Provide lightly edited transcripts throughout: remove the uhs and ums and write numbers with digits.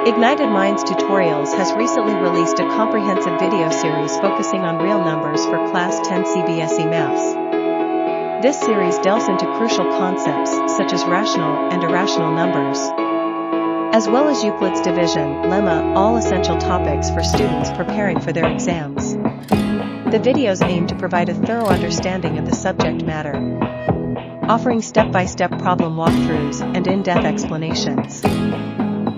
Ignited Minds Tutorials has recently released a comprehensive video series focusing on real numbers for Class 10 CBSE Maths. This series delves into crucial concepts such as rational and irrational numbers, as well as Euclid's division, lemma, all essential topics for students preparing for their exams. The videos aim to provide a thorough understanding of the subject matter, offering step-by-step problem walkthroughs and in-depth explanations.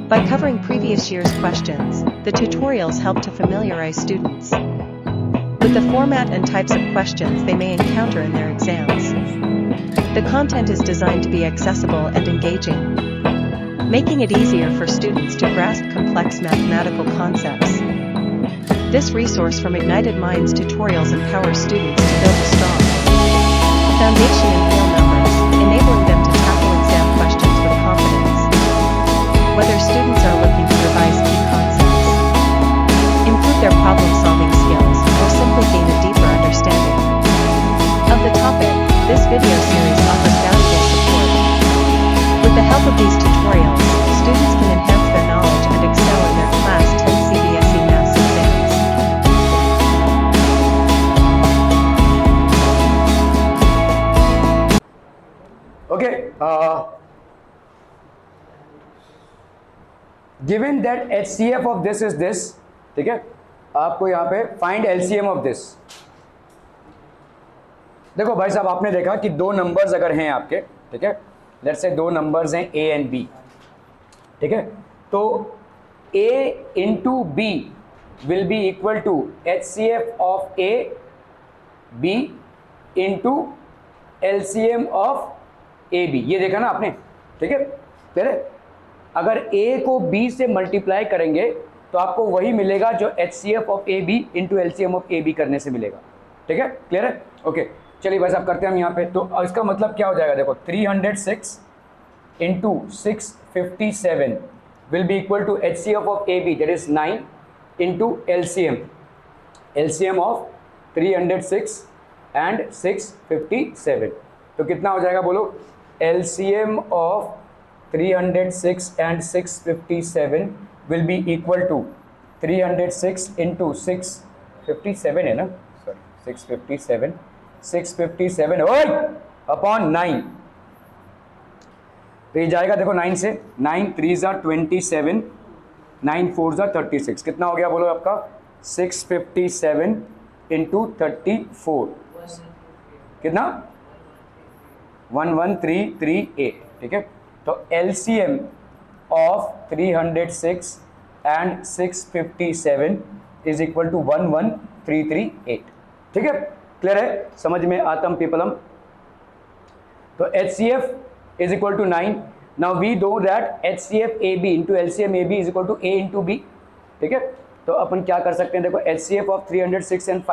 By covering previous year's questions, the tutorials help to familiarize students with the format and types of questions they may encounter in their exams. The content is designed to be accessible and engaging, making it easier for students to grasp complex mathematical concepts. This resource from Ignited Minds Tutorials empowers students to build a strong foundation in real numbers, enabling them to tackle exam questions with confidence. Whether students are looking to revise key concepts, improve their problem-solving skills, or simply gain a deeper understanding of the topic, this video series offers valuable support. With the help of these tutorials, students can enhance their knowledge and excel in their Class 10 CBSE Maths exams. Okay, given that HCF of this is this, ठीक है, आपको यहाँ पे find LCM of this. देखो भाई साहब, आपने देखा कि दो नंबर्स अगर हैं आपके, ठीक है, लेट्स से दो नंबर्स हैं A एंड B, ठीक है, तो A into B will be equal to HCF of A, B into LCM of AB. ये देखा ना आपने, ठीक है, तेरे अगर A को B से मल्टीप्लाई करेंगे तो आपको वही मिलेगा जो HCF of AB into LCM of AB करने से मिलेगा, ठीक है, क्लियर है, ओके। चलिए भाई साहब करते हैं हम यहाँ पे, तो इसका मतलब क्या हो जाएगा, देखो 306 into 657 will be equal to HCF of AB that is 9 into LCM of 306 and 657, तो कितना हो जाएगा बोलो, LCM of 306 and 657 will be equal to 306 into 657 है ना, सॉरी 657 ओए अपॉन 9, तो ये जाएगा देखो 9 से, 9 3 ज़ा 27, 9 4 ज़ा 36, कितना हो गया बोलो आपका 657 इंटू 34, कितना 11338, ठीक है, तो LCM of 306 and 657 is equal to 11338, ठीक है, क्लियर है, समझ में आतम पीपलम। तो HCF is equal to 9, now we know that HCF AB into LCM AB is equal to A into B, ठीक है, तो अपन क्या कर सकते हैं, देखो HCF of 306 and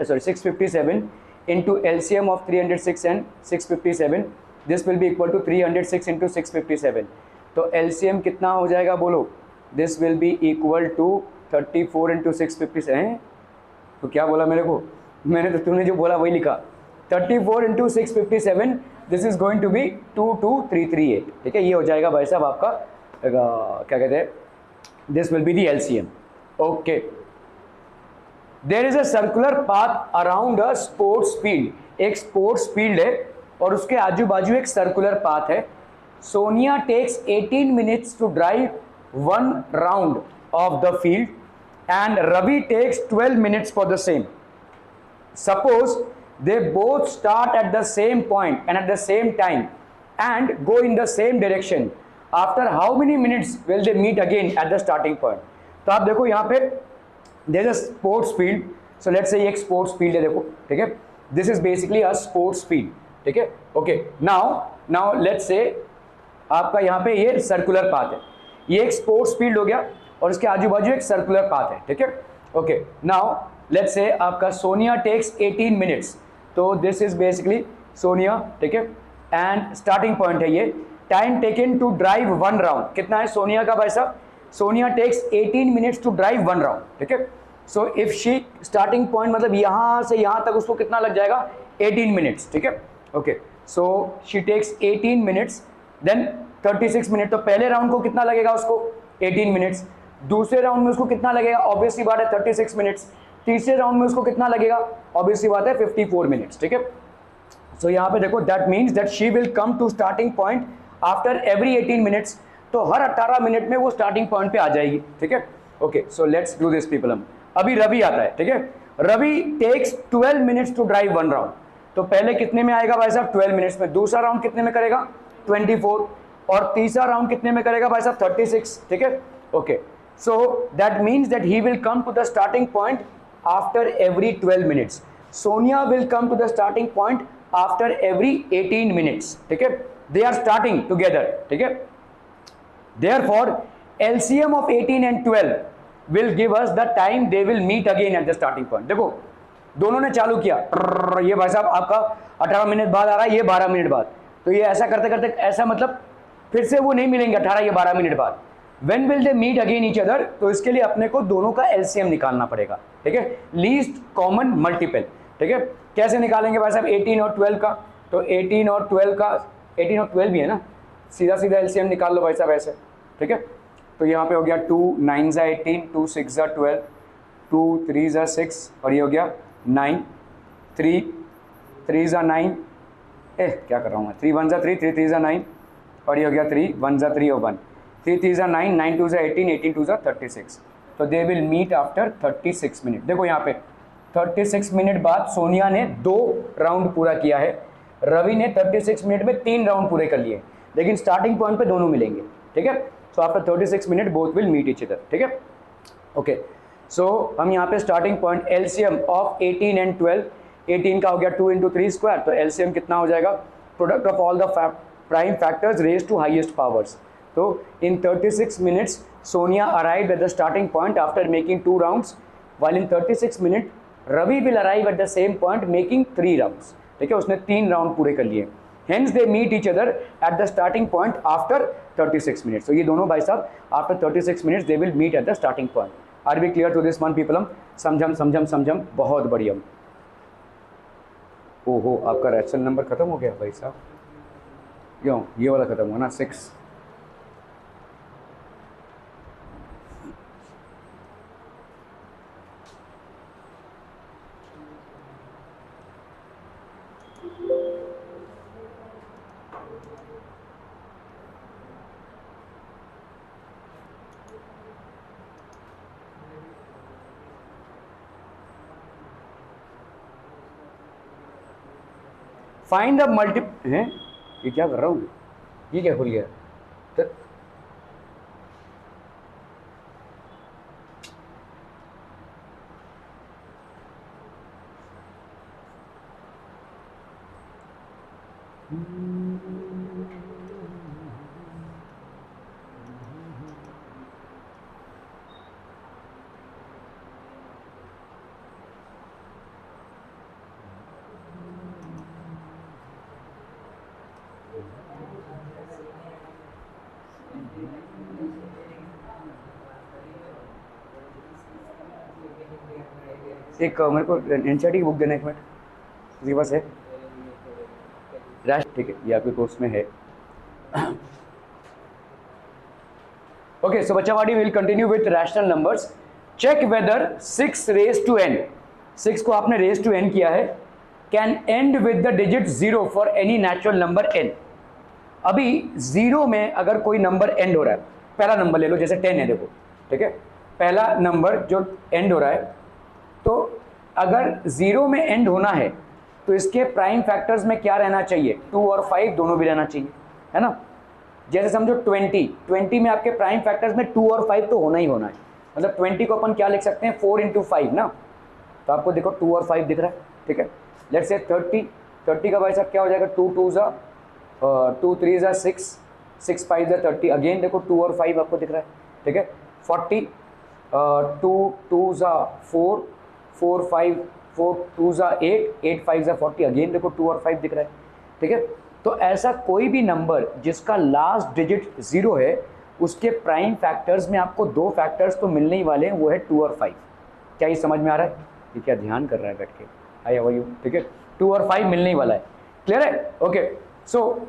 657 into LCM of 306 and 657, this will be equal to 306 into 657, तो LCM कितना हो जाएगा बोलो, this will be equal to 34 into 657, तो क्या बोला मेरे को, मैंने तो तूने जो बोला वही लिखा, 34 into 657, this is going to be 22338, ठीक है, ये हो जाएगा भाई साहब आपका क्या कहते हैं, this will be the LCM, okay। There is a circular path around a sports field, एक स्पोर्ट्स फील्ड है और उसके आजू बाजू एक सर्कुलर पाथ है। Sonia takes 18 minutes to drive 1 round of the field and Ravi takes 12 minutes for the same. Suppose they both start at the same point and at the same time and go in the same direction, after how many minutes will they meet again eight the starting point. तो आप देखो यहाँ पे there is a sports field, so let's say ये एक sports field है, देखो, ठीक है, this is basically a sports field, ठीक है, okay, now let's say आपका यहाँ पे ये सर्कुलर पाथ है, ये एक स्पोर्ट्स फील्ड हो गया और इसके आजू बाजू एक सर्कुलर पाथ है, ठीक है, ओके। नाउ लेट्स से आपका सोनिया टेक्स 18 मिनट्स, तो दिस इज बेसिकली सोनिया, ठीक है, एंड स्टार्टिंग पॉइंट है ये, time taken to drive 1 round, कितना है सोनिया का भाई साहब, Sonia takes 18 minutes to drive 1 round, ठीक है, so if she starting point मतलब यहाँ से यहाँ तक उसको कितना लग जाएगा 18 मिनट्स, ठीक है, okay, so she takes 18 minutes then 36 minute, तो पहले राउंड को कितना लगेगा उसको 18 मिनट्स, दूसरे राउंड में उसको कितना लगेगा, ऑब्वियसली बात है 36 मिनट्स, तीसरे राउंड में उसको कितना लगेगा, ऑब्वियसली बात है 54 मिनट्स, ठीक है। सो यहाँ पे देखो that means that she will come to starting point after every 18 minutes, तो हर 18 मिनट में वो स्टार्टिंग पॉइंट पे आ जाएगी, ठीक है। Okay, so let's do this people. हम अभी रवि आता है, ठीक है। Ravi takes 12 minutes to drive one round, तो पहले कितने में आएगा भाई साहब, 12 मिनट्स में, दूसरा राउंड कितने में करेगा, 24, और तीसरा राउंड कितने में करेगा भाई साहब, 36, ठीक है। Okay, so that means that he will come to the starting point after every 12 minutes, Sonia will come to the starting point after every 18 minutes, ठीक है। दे आर स्टार्टिंग टुगेदर, ठीक है। Therefore, LCM of 18 and 12 will give us the time they will meet again at the starting point. देखो दोनों ने चालू किया, ये भाई साहब आपका 18 मिनट बाद आ रहा है, ये 12 मिनट बाद, तो ये ऐसा करते करते ऐसा मतलब फिर से वो नहीं मिलेंगे 18 या 12 मिनट बाद। When will they meet again each other? तो इसके लिए अपने को दोनों का LCM निकालना पड़ेगा, ठीक है, लीस्ट कॉमन मल्टीपल, ठीक है। कैसे निकालेंगे भाई साहब 18 और 12 का, तो 18 और 12 का, 18 और 12 भी है ना, सीधा सीधा LCM निकाल लो भाई साहब ऐसे, ठीक है। तो यहाँ पे हो गया 2 9 ज़ा 18, 2 6 ज़ा 12, 2 3 ज़ा 6, और ये हो गया 9, 3 3 ज़ा 9, क्या कर रहा हूँ मैं, 3 1 ज़ा 3, 3 3 ज़ा 9, और ये हो गया 3 1 ज़ा 3 और 1, 3 3 ज़ा 9, 9 2 ज़ा 18, 18 2 ज़ा 36, तो they will meet after 36 minute. देखो यहाँ पे 36 मिनट बाद सोनिया ने 2 राउंड पूरा किया है, रवि ने 36 मिनट में 3 राउंड पूरे कर लिए, लेकिन स्टार्टिंग पॉइंट पे दोनों मिलेंगे, ठीक है। So after 36 minute both will meet each other, ठीक है। ओके, सो हम यहाँ पे starting point LCM of 18 and 12, 18 का हो गया 2 इंटू 3 स्क्वायर, तो LCM कितना हो जाएगा, product of all the prime factors raise to highest powers. तो in 36 minutes Sonia arrive at the starting point after making 2 rounds, while in 36 minute Ravi will arrive at the same point making 3 rounds, ठीक है, उसने 3 round पूरे कर लिए। Hence they meet each other at the starting point after 36 minutes. So ये दोनों भाई साहब after 36 minutes they will meet at the starting point. Are we clear to this one people? हम समझम बहुत बढ़िया। ओहो, आपका रैशनल नंबर खत्म हो गया भाई साहब, क्यों, ये वाला खत्म हुआ ना 6। फाइंड द मल्टी हैं, ये क्या कर रहा हूँ, ये क्या खुल गया, तो एक मेरे को एनसीईआरटी की बुक देना, एक मिनट, किसी के पास है राश, ठीक है, ये आपके कोर्स में है। ओके, सो बच्चावाड़ी will continue with rational numbers. Check whether 6 raise to n, 6 को आपने रेज टू n किया है, can end with the digit 0 for any natural number n। अभी 0 में अगर कोई नंबर एंड हो रहा है, पहला नंबर ले लो, जैसे 10 है, देखो, ठीक है, पहला नंबर जो एंड हो रहा है, तो अगर 0 में एंड होना है तो इसके प्राइम फैक्टर्स में क्या रहना चाहिए, 2 और 5 दोनों भी रहना चाहिए, है ना। जैसे समझो 20 में आपके प्राइम फैक्टर्स में 2 और 5 तो होना ही होना है, मतलब 20 को अपन क्या लिख सकते हैं, 4 इंटू 5 ना, तो आपको देखो 2 और 5 दिख रहा है, ठीक है। लेट्स से 30 का भाई साहब क्या हो जाएगा, 2 2 ज़ा 2 3 ज़ा 6, 6 5 ज़ा 30, अगेन देखो 2 और 5 आपको दिख रहा है, ठीक है। 40, 2 2 ज़ा 4, 4 5 4 2 ज़ा 8, 8 5 ज़ा 40, अगेन देखो 2 और 5 दिख रहा है, ठीक है। तो ऐसा कोई भी नंबर जिसका लास्ट डिजिट 0 है, उसके प्राइम फैक्टर्स में आपको 2 फैक्टर्स तो मिलने ही वाले हैं, वो है 2 और 5। क्या ये समझ में आ रहा है, ये क्या ध्यान कर रहा है बैठ के, आई हाउ आर यू, ठीक है, 2 और 5 मिलने ही वाला है, क्लियर है। Okay, so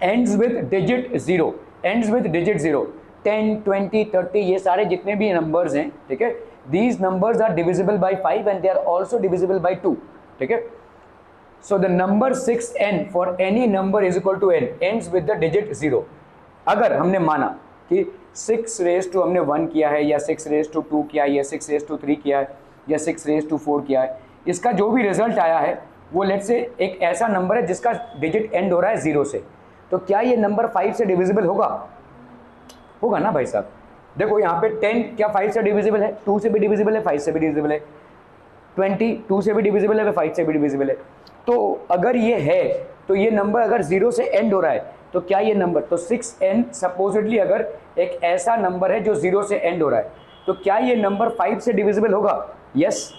ends with digit 0, ends with digit 0, 10, 20, 30 ये सारे जितने भी नंबर्स हैं, ठीक है, these numbers are divisible by 5 and they are also divisible by 2, ठीक है. So the number 6n for any number is equal to n ends with the digit 0. अगर हमने माना कि 6 रेज टू हमने 1 किया है, या 6 रेज टू 2 किया है, या 6 रेज टू 3 किया है, या 6 रेज टू 4 किया है, इसका जो भी रिजल्ट आया है वो लेट से एक ऐसा नंबर है जिसका डिजिट एंड हो रहा है 0 से, तो क्या ये नंबर 5 से डिविजिबल होगा? होगा ना भाई साहब. देखो यहाँ पे 10 क्या 5 से डिविजिबल है? 2 से भी डिविजिबल है, 5 से भी डिविजिबल है. 20 2 से भी डिविजिबल है, 5 से भी डिविजिबल है. तो अगर ये है तो ये नंबर अगर 0 से एंड हो रहा है तो क्या ये नंबर, तो 6n सपोजिटली अगर एक ऐसा नंबर है जो 0 से एंड हो रहा है तो क्या ये नंबर 5 से डिविजिबल होगा? यस,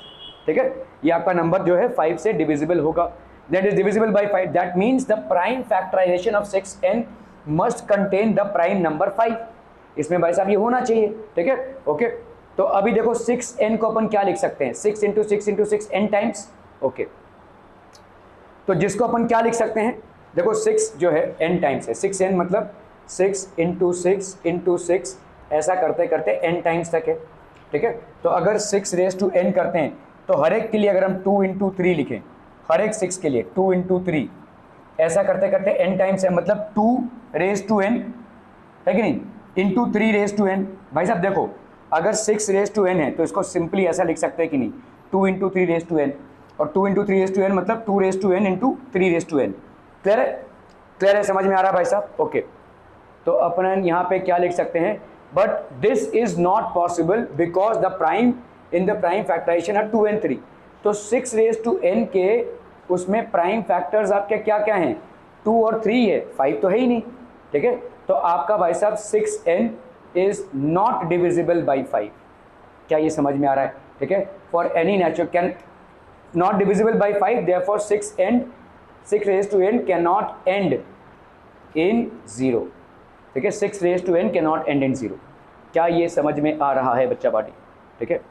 ठीक है, ये आपका नंबर जो है 5 से डिविजिबल होगा. That is divisible by 5. That means the prime factorization of 6n must contain the prime number 5. इसमें भाई साहब ये होना चाहिए, ठीक है, ओके. तो अभी देखो 6n को अपन क्या लिख सकते हैं? 6 into 6 into 6 n times, okay. तो जिसको अपन क्या लिख सकते हैं, देखो 6 जो है n टाइम्स है, 6n मतलब 6 इंटू 6 इंटू 6 ऐसा करते करते n टाइम्स तक है, ठीक है. तो अगर 6 रेज टू n करते हैं तो हर एक के लिए अगर हम 2 इंटू 3 लिखें, हर एक 6 के लिए 2 इंटू 3 ऐसा करते करते n टाइम्स है, मतलब 2 रेज टू n है कि नहीं, इंटू 3 रेज टू n. भाई साहब देखो अगर 6 रेज टू n है तो इसको सिंपली ऐसा लिख सकते हैं कि नहीं, 2 इंटू 3 रेज टू n, और 2 इंटू 3 रेज टू n मतलब 2 raise to n into 3 raise to n. Clear है? क्लियर है, समझ में आ रहा है भाई साहब? ओके. तो अपन यहाँ पे क्या लिख सकते हैं, but this is not possible because the prime in the prime factorization are 2 and 3. तो 6 रेज टू n के उसमें प्राइम फैक्टर्स आपके क्या क्या हैं? 2 और 3 है, 5 तो है ही नहीं, ठीक है. तो आपका भाई साहब 6n is not divisible by 5. क्या ये समझ में आ रहा है? ठीक है. For any natural can not divisible by 5, therefore 6 raise to n can not end in 0, ठीक है. 6 raise to n can not end in 0. क्या ये समझ में आ रहा है बच्चा पार्टी? ठीक है.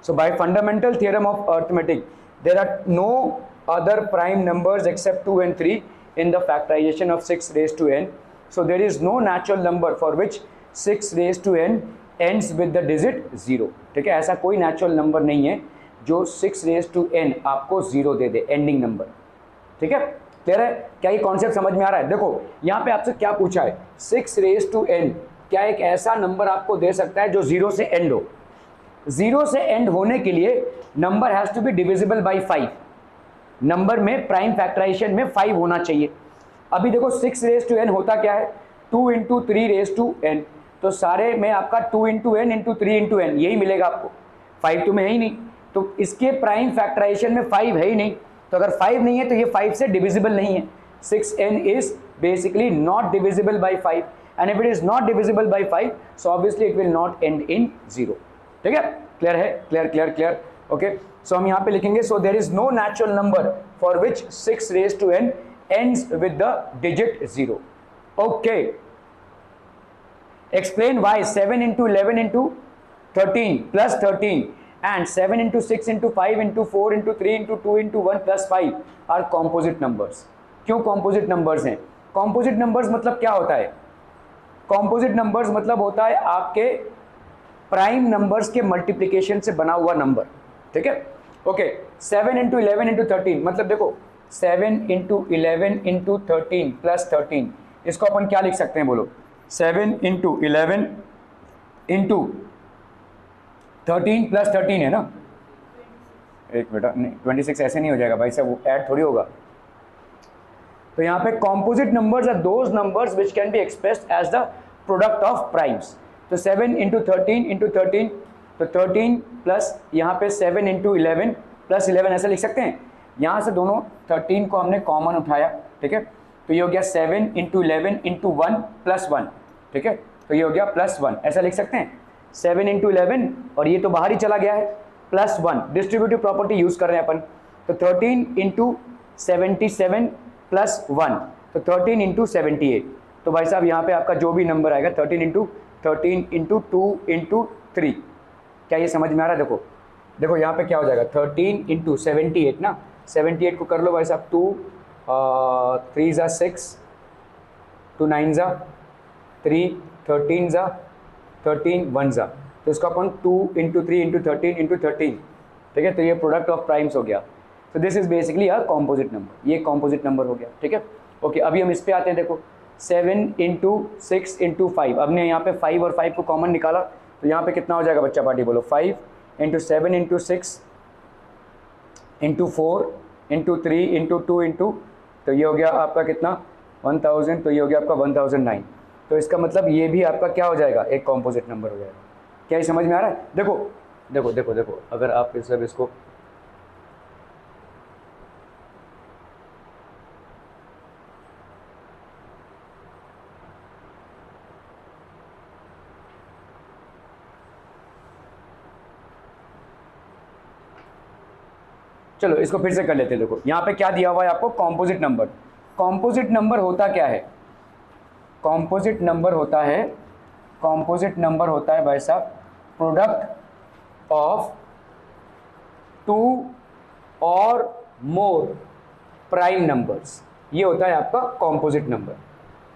So by fundamental theorem of arithmetic, there are no other prime numbers except 2 and 3 in the factorization of 6 raised to n. So there is no natural number for which 6 raised to n ends with the digit 0. ठीक है, ऐसा कोई natural number नहीं है जो 6 raised to n आपको 0 दे दे, ending number. ठीक है, क्लियर है? क्या ये कॉन्सेप्ट समझ में आ रहा है? देखो यहाँ पे आपसे क्या पूछा है, 6 raised to n क्या एक ऐसा नंबर आपको दे सकता है जो 0 से एंड हो? 0 से एंड होने के लिए number has to be divisible by 5. Number में प्राइम फैक्टराइजेशन में 5 होना चाहिए. अभी देखो 6 रेज टू n होता क्या है? 2 इंटू 3 रेज टू n. तो सारे में आपका 2 into n into 3 into n यही मिलेगा आपको. 5 तो में है ही नहीं, तो इसके प्राइम फैक्टराइजेशन में 5 है ही नहीं. तो अगर 5 नहीं है तो ये 5 से डिविजिबल नहीं है. 6n is basically not divisible by 5, and if it is not divisible by 5 so obviously it will not end in 0. ठीक है, क्लियर है? Clear clear clear, okay. So हम यहाँ पे लिखेंगे, so there is no natural number for which 6 raise to n ends with the digit 0. Okay. Explain why 7 into 11 into 13 plus 13 and 7 into 6 into 5 into 4 into 3 into 2 into 1 plus 5 are composite numbers. क्यों composite numbers हैं? Composite numbers मतलब क्या होता है? Composite numbers मतलब होता है आपके प्राइम नंबर्स के मल्टीप्लिकेशन से बना हुआ नंबर. ठीक है, ओके. 7 इंटू 11 इंटू 13 मतलब देखो 7 इंटू 11 इंटू 13 प्लस 13, इसको अपन क्या लिख सकते हैं बोलो? 7 इंटू 11 इंटू 13 प्लस 13 है ना. एक बेटा नहीं, 26 ऐसे नहीं हो जाएगा भाई साहब, वो ऐड थोड़ी होगा. तो यहाँ पे composite numbers are those numbers which can be expressed as the product of primes. तो 7 इंटू 13 इंटू 13, तो 13 प्लस यहाँ पे 7 इंटू 11 प्लस 11 ऐसा लिख सकते हैं. यहाँ से दोनों 13 को हमने कॉमन उठाया, ठीक है. तो ये हो गया 7 इंटू 11 इंटू 1 प्लस 1, ठीक है. तो ये हो गया प्लस 1, ऐसा लिख सकते हैं. 7 इंटू 11 और ये तो बाहर ही चला गया है, प्लस 1. डिस्ट्रीब्यूटिव प्रॉपर्टी यूज़ कर रहे हैं अपन. तो 13 इंटू 77 प्लस 1, तो 13 इंटू 78. तो भाई साहब यहाँ पे आपका जो भी नंबर आएगा 13 इंटू 2 इंटू 3. क्या ये समझ में आ रहा है? देखो देखो यहाँ पे क्या हो जाएगा, 13 इंटू 78 ना. 78 को कर लो भाई साहब 2 3 ज़ा 6, 2 9 ज़ा 3, 13 ज़ा 13 1 ज़ा, तो इसको अपन 2 इंटू 3 इंटू 13 इंटू 13, ठीक है, तो ये प्रोडक्ट ऑफ प्राइम्स हो गया। तो this is basically a composite number, ये कॉम्पोजिट नंबर हो गया, ठीक है। ओके, अभी हम इस पे आते हैं। देखो 7 इंटू 6 इंटू 5, अब ने यहाँ पे 5 और 5 को कॉमन निकाला, तो यहाँ पे कितना हो जाएगा बच्चा पार्टी बोलो? 5 into 7 into 6 into 4 into 3 into 2 into, तो ये हो गया आपका कितना 1000, तो ये हो गया आपका 1009। तो इसका मतलब ये भी आपका क्या हो जाएगा? एक कॉम्पोजिट नंबर हो जाएगा। क्या ये समझ में आ रहा है? देखो देखो देखो देखो, अगर आप सब इसको चलो इसको फिर से कर लेते हैं। देखो यहाँ पे क्या दिया हुआ है आपको? Composite number. कॉम्पोजिट नंबर होता क्या है? कॉम्पोजिट नंबर होता है, कॉम्पोजिट नंबर होता है भाई साहब प्रोडक्ट ऑफ 2 और मोर प्राइम नंबर्स, ये होता है आपका कॉम्पोजिट नंबर,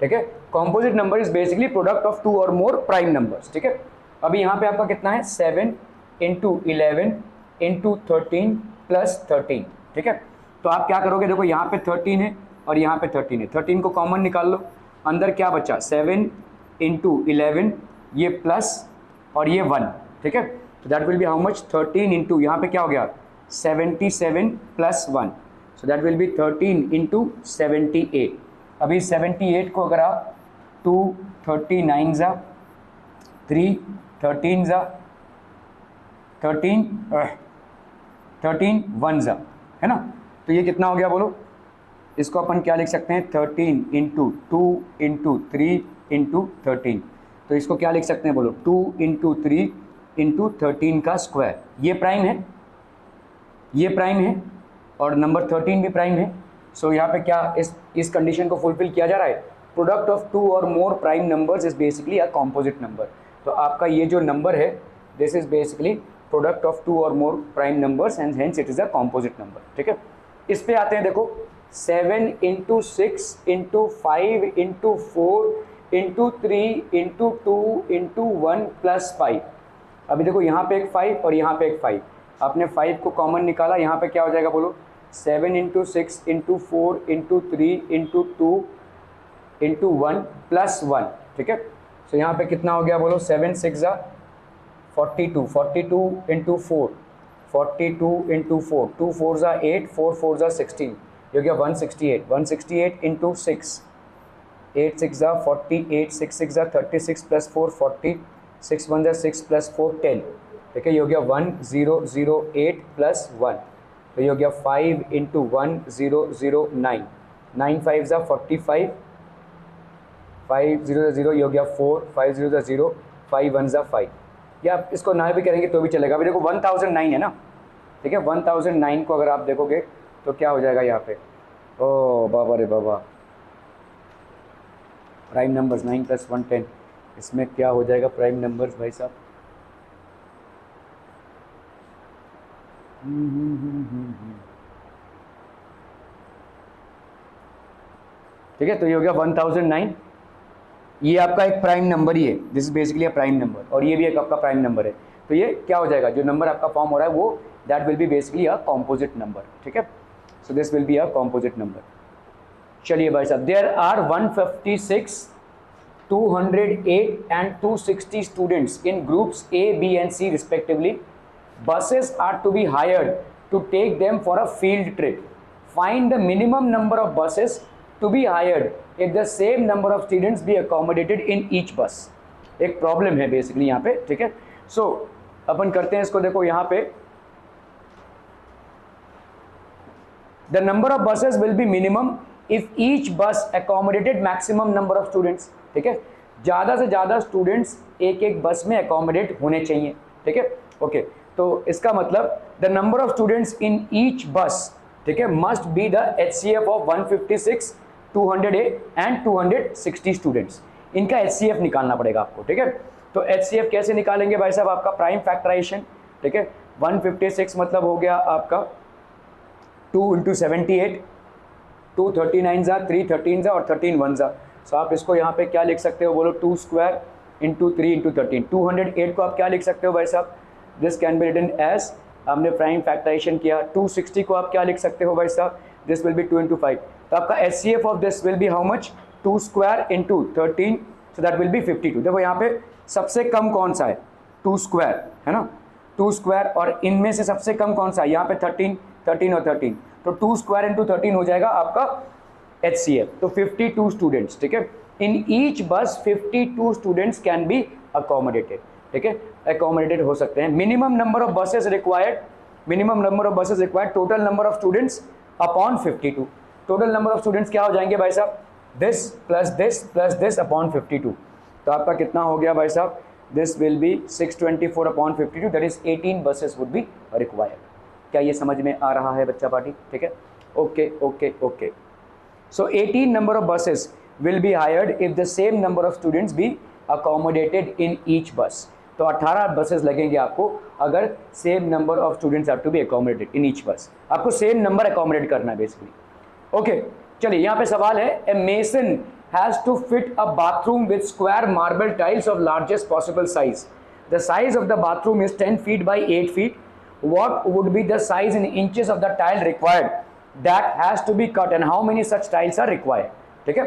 ठीक है। Composite number is basically product of 2 और मोर प्राइम नंबर्स, ठीक है। अभी यहाँ पे आपका कितना है? 7 इंटू 11 इंटू 13 प्लस 13, ठीक है। तो आप क्या करोगे? देखो यहाँ पे 13 है और यहाँ पे 13 है, 13 को कॉमन निकाल लो, अंदर क्या बचा? 7 इंटू 11, ये प्लस और ये 1, ठीक है। तो that will be how much? 13 into, यहाँ पे क्या हो गया? 77 plus 1, so that will be 13 into 78। अभी 78 को अगर आप 2 39 ज़ा 3 13 ज़ा 13 1 ज़ा, है ना, तो ये कितना हो गया बोलो? इसको अपन क्या लिख सकते हैं? 13 इंटू 2 इंटू 3 इंटू 13, तो इसको क्या लिख सकते हैं बोलो? 2 इंटू 3 इंटू 13 का स्क्वायर। ये प्राइम है, ये प्राइम है और नंबर 13 भी प्राइम है। सो यहाँ पे क्या इस कंडीशन को फुलफिल किया जा रहा है? प्रोडक्ट ऑफ 2 और more prime numbers is basically a composite number. तो आपका ये जो नंबर है, this is basically product of 2 और more prime numbers and hence it is a composite number, ठीक है। इस पे आते हैं। देखो 7 into 6 into 5 into 4 into 3 into 2 into 1 plus 5। अभी देखो यहाँ पे एक 5 और यहाँ पे एक 5, आपने 5 को कॉमन निकाला, यहाँ पे क्या हो जाएगा बोलो? 7 into 6 into 4 into 3 into 2 into 1 plus 1, ठीक है। सो यहाँ पे कितना हो गया बोलो? 7 6 ज़ा 42, 42 इंटू 4 42 इंटू 4, 2 4 ज़ा 8, 4 4 ज़ा 16, ये हो गया 168। 168 इंटू 6, 8 6 ज़ा 48, 6 6 ज़ा 36 प्लस 4 40, 6 1 ज़ा 6 प्लस 4 10, ठीक है। ये हो गया 1008 प्लस 1, तो ये हो गया 5 इंटू 1009, 9 5 ज़ा 45, 5 0 0, ये हो गया 4, 5 0 ज़ा 0, 5 1 ज़ा 5। या आप इसको ना भी करेंगे तो भी चलेगा। अभी देखो 1009 है ना, ठीक है। 1009 को अगर आप देखोगे तो क्या हो जाएगा यहाँ पे? ओ बाबा रे बाबा, प्राइम नंबर्स 9 प्लस 1 10, इसमें क्या हो जाएगा प्राइम नंबर्स भाई साहब? ठीक है, तो ये हो गया 1009, ये आपका एक प्राइम नंबर ही है, this is basically a prime number, और ये भी एक आपका प्राइम नंबर है। तो ये क्या हो जाएगा? जो नंबर आपका फॉर्म हो रहा है वो that will be basically a composite number, ठीक है। So this will be a composite number. चलिए भाई साहब, there are 156 208 and 260 students in groups A, B and C respectively. Buses are to be hired to take them for a field trip. Find the minimum number of buses to be hired if the same number of students be accommodated in each bus. एक problem है basically यहाँ पे, ठीक है। सो अपन करते हैं इसको। देखो यहाँ पे the number of buses will be minimum if each bus accommodated maximum number of students, ठीक है। ज़्यादा से ज़्यादा स्टूडेंट्स एक एक बस में अकोमोडेट होने चाहिए, ठीक है। ओके, तो इसका मतलब the number of students in each बस, ठीक है, must be the HCF of 156 200A and 260 students. इनका HCF निकालना पड़ेगा आपको, ठीक है। तो HCF कैसे निकालेंगे भाई साहब? आपका प्राइम फैक्टराइजेशन, ठीक है। 156 मतलब हो गया आपका 2 इंटू 78, 2 39 ज़ा 3 13 ज़ा और 13 1 ज़ा। सो आप इसको यहाँ पे क्या लिख सकते हो बोलो? 2 स्क्वायर इंटू 3 इंटू 13, 208 को आप क्या लिख सकते हो भाई साहब, this can be written as, हमने प्राइम फैक्टराइजेशन किया, 260 को आप क्या लिख सकते हो भाई साहब, दिस विल बी 2 इंटू 5, तो आपका HCF of this will be how much, 2 square into 13, so that will be 52। देखो यहाँ पे सबसे कम कौन सा है, 2 स्क्वायर है ना, 2 स्क्वायर, और इनमें से सबसे कम कौन सा है, यहाँ पे 13, 13 और 13, तो 2 स्क्वायर इंटू 13 हो जाएगा आपका HCF, तो 52 स्टूडेंट्स, ठीक है, इन ईच बस 52 स्टूडेंट्स कैन बी अकोमोडेटेड, ठीक है, अकोमोडेटेड हो सकते हैं। Minimum number of buses required, minimum number of buses required, total number of students upon 52, total number of students क्या हो जाएंगे भाई साहब, दिस प्लस दिस अपॉन 52, तो आपका कितना हो गया भाई साहब, this will be 624 upon 52, that is 18 buses would be required. क्या ये समझ में आ रहा है बच्चा पार्टी, ठीक है, okay okay okay. So 18 number of buses will be hired if the same number of students be accommodated in each bus. तो 18 बसेस लगेंगे आपको अगर same number of students have to be accommodated in each bus, आपको same number accommodate करना है basically. Okay, चलिए यहाँ पे सवाल है, a mason has to fit a bathroom with square marble tiles of largest possible size, the size of the bathroom is 10 feet by 8 feet, what would be the size in inches of the tile required that has to be cut and how many such tiles are required, ठीक है।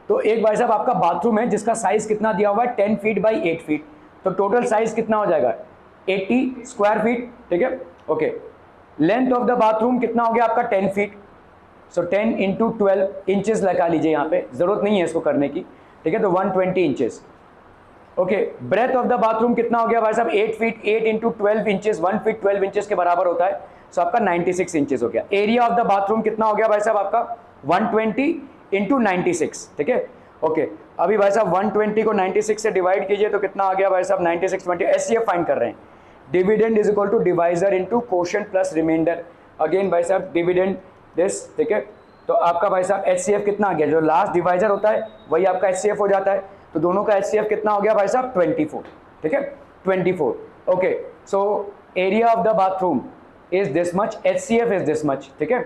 तो एक भाई साहब आपका bathroom है जिसका size कितना दिया हुआ है 10 feet by 8 feet, तो टोटल साइज कितना हो जाएगा 80 स्क्वायर फीट, ठीक है, okay. Length of the bathroom कितना हो गया आपका 10 feet, सो 10 इंटू 12 इंचेस लगा लीजिए, यहाँ पे जरूरत नहीं है इसको करने की, ठीक है, तो 120 inches, okay. Breadth of the bathroom कितना हो गया भाई साहब 8 feet, 8 into 12 inches, 1 feet 12 inches के बराबर होता है, सो आपका 96 इंचेस हो गया। एरिया ऑफ द बाथरूम कितना हो गया भाई साहब आपका 120 इंटू 96, ठीक है, ओके। अभी भाई साहब 120 को 96 से डिवाइड कीजिए तो कितना आ गया भाई साहब 96 20, HCF फाइंड कर रहे हैं, dividend is equal to divisor into quotient plus remainder, again भाई साहब डिविडेंड दिस, ठीक है, तो आपका भाई साहब HCF कितना आ गया, जो लास्ट डिवाइजर होता है वही आपका HCF हो जाता है, तो दोनों का HCF कितना हो गया भाई साहब 24, ठीक है, 24, okay. So area of the bathroom is this much, HCF is this much, ठीक है।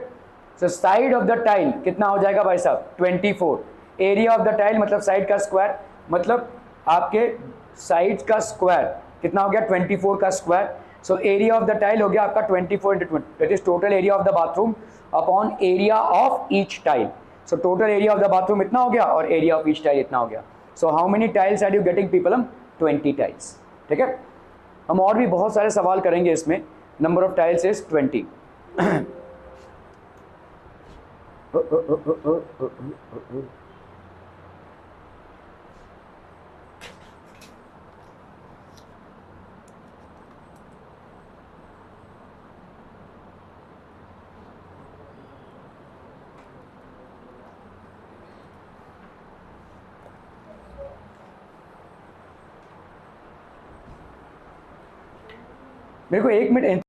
So side of the tile कितना हो जाएगा भाई साहब 24, एरिया ऑफ द टाइल मतलब साइड का स्क्वायर, मतलब आपके साइड का स्क्वायर कितना हो गया 24 का square, so area of the tile हो गया आपका 24 into 20, that is total area of the bathroom upon area of each tile, so total area of the bathroom इतना हो गया और एरिया ऑफ ईच टाइल इतना हो गया, so how many tiles are you getting people, हम 20 tiles, ठीक है। हम और भी बहुत सारे सवाल करेंगे इसमें, नंबर ऑफ टाइल्स इज 20। मेरे को 1 मिनट